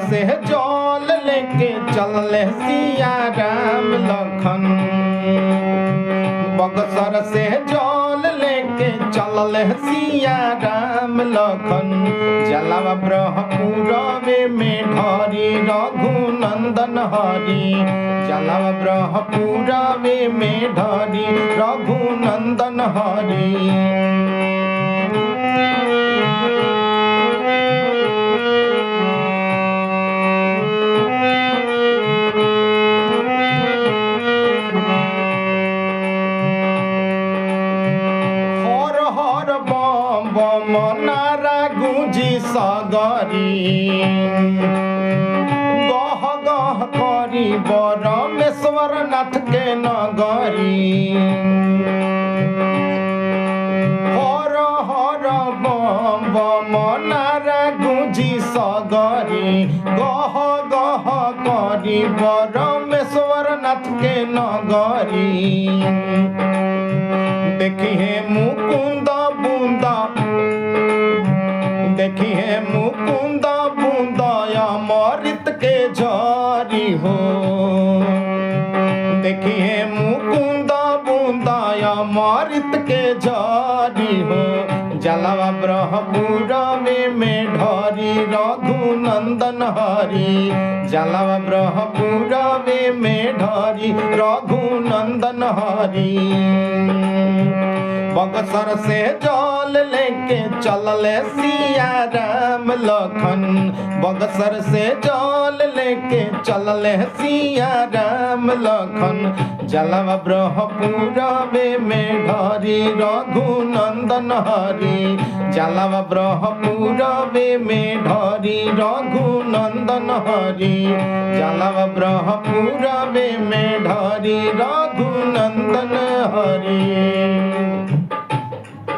से जल लेके चल सिया राम लखन। बक्सर से जल लेके चल सिया राम लखन। जलवा ब्रह्मपुरवे में ढरी रघुनंदन हरि। जलवा ब्रह्मपुरवे में ढरी रघुनंदन हरि। नारा गुंजी सगरी। गह गह करी बरमेश्वर नाथ के नगरी। हर हर बम बम नारा गुंजी सगरी। गह गह करी बरमेश्वर नाथ के नगरी। देखिए मुकुंद बूंदा, देखिए मुकुंद बूंदा अमृत के झरी हो। देखिए मुकुंद बूंदा अमृत के झरी हो। जलवा ब्रह्मपुरवे में ढरी रघुनंदन हरि। जलवा ब्रह्मपुरवे में ढरी रघुनंदन हरि। बक्सर से जल लेके चल सिया राम लखन। बक्सर से जल लेके चल सिया राम लखन। जलवा ब्रह्मपुरवे में ढरी रघुनंदन हरि। जलवा ब्रह्मपुरवे में ढरी रघुनंदन हरि। जलवा ब्रह्मपुरवे में ढरी रघुनंदन हरि।